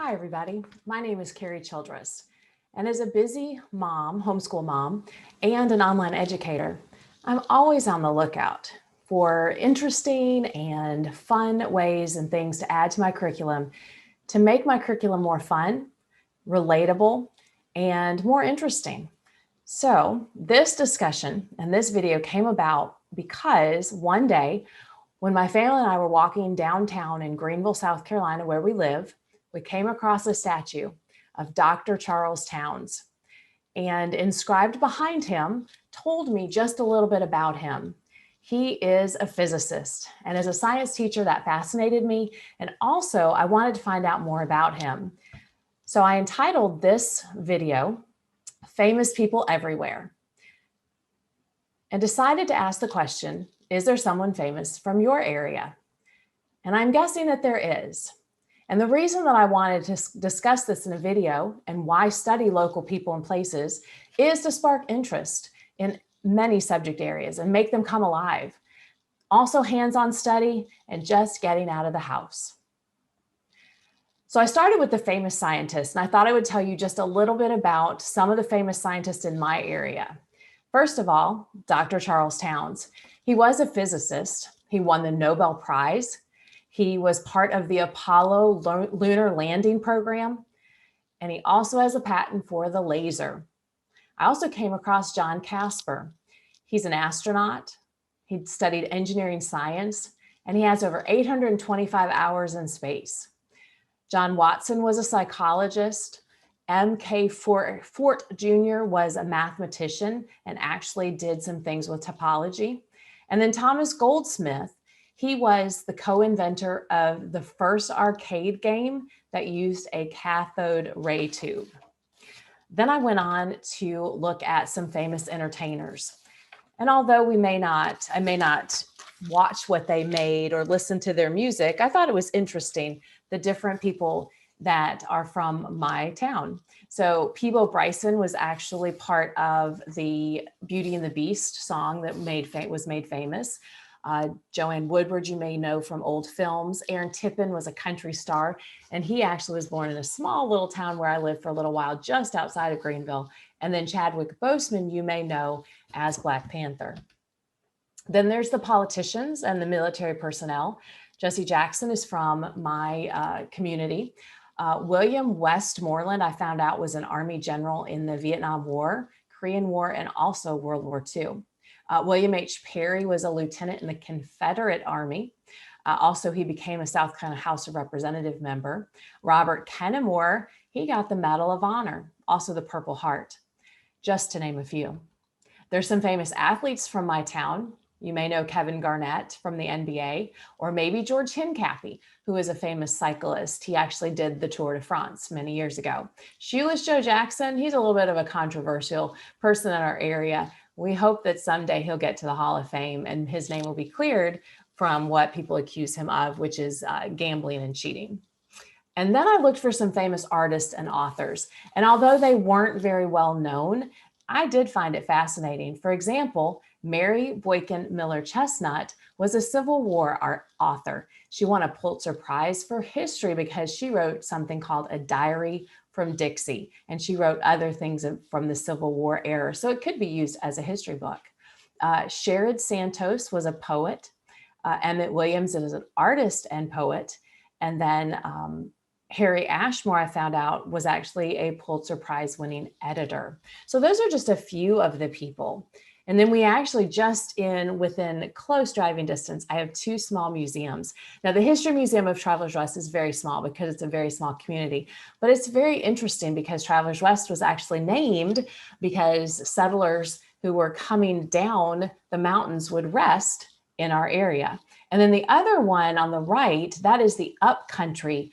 Hi, everybody. My name is Carrie Childress, and as a busy mom, homeschool mom, and an online educator, I'm always on the lookout for interesting and fun ways and things to add to my curriculum to make my curriculum more fun, relatable, and more interesting. So this discussion and this video came about because one day when my family and I were walking downtown in Greenville, South Carolina, where we live, we came across a statue of Dr. Charles Towns, and inscribed behind him told me just a little bit about him. He is a physicist, and as a science teacher, that fascinated me. And also, I wanted to find out more about him. So I entitled this video, Famous People Everywhere, and decided to ask the question, is there someone famous from your area? And I'm guessing that there is. And the reason that I wanted to discuss this in a video and why study local people and places is to spark interest in many subject areas and make them come alive. Also hands-on study and just getting out of the house. So I started with the famous scientists, and I thought I would tell you just a little bit about some of the famous scientists in my area. First of all, Dr. Charles Towns. He was a physicist. He won the Nobel Prize. He was part of the Apollo lunar landing program, and he also has a patent for the laser. I also came across John Casper. He's an astronaut. He studied engineering science, and he has over 825 hours in space. John Watson was a psychologist. M.K. Fort Jr. was a mathematician and actually did some things with topology. And then Thomas Goldsmith, he was the co-inventor of the first arcade game that used a cathode ray tube. Then I went on to look at some famous entertainers. And although I may not watch what they made or listen to their music, I thought it was interesting, the different people that are from my town. So Peebo Bryson was actually part of the Beauty and the Beast song that was made famous. Joanne Woodward, you may know from old films. Aaron Tippin was a country star, and he actually was born in a small little town where I lived for a little while, just outside of Greenville. And then Chadwick Boseman, you may know as Black Panther. Then there's the politicians and the military personnel. Jesse Jackson is from my community. William Westmoreland, I found out, was an Army general in the Vietnam War, Korean War, and also World War II. William H. Perry was a lieutenant in the Confederate Army. Also, he became a South Carolina House of Representative member. Robert Kennemore, he got the Medal of Honor, also the Purple Heart, just to name a few. There's some famous athletes from my town. You may know Kevin Garnett from the NBA, or maybe George Hincapie, who is a famous cyclist. He actually did the Tour de France many years ago. Shoeless Joe Jackson, he's a little bit of a controversial person in our area. We hope that someday he'll get to the Hall of Fame and his name will be cleared from what people accuse him of, which is gambling and cheating. And then I looked for some famous artists and authors. And although they weren't very well known, I did find it fascinating. For example, Mary Boykin Miller Chestnut was a Civil War author. She won a Pulitzer Prize for history because she wrote something called A Diary from Dixie, and she wrote other things from the Civil War era, so it could be used as a history book. Sherrod Santos was a poet. Emmett Williams is an artist and poet. And then Harry Ashmore, I found out, was actually a Pulitzer Prize winning editor. So those are just a few of the people. And then we actually within close driving distance, I have two small museums. Now, the History Museum of Travelers Rest is very small because it's a very small community, but it's very interesting because Travelers Rest was actually named because settlers who were coming down the mountains would rest in our area. And then the other one on the right, that is the Upcountry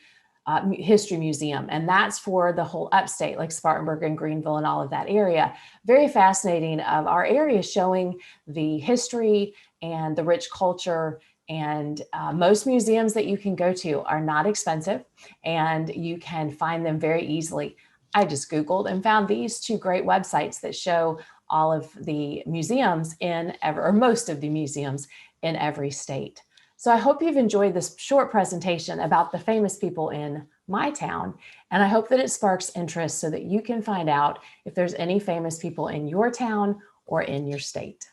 History Museum. And that's for the whole upstate, like Spartanburg and Greenville and all of that area. Very fascinating of our area, showing the history and the rich culture. And most museums that you can go to are not expensive and you can find them very easily. I just Googled and found these two great websites that show all of the museums or most of the museums in every state. So I hope you've enjoyed this short presentation about the famous people in my town, and I hope that it sparks interest so that you can find out if there's any famous people in your town or in your state.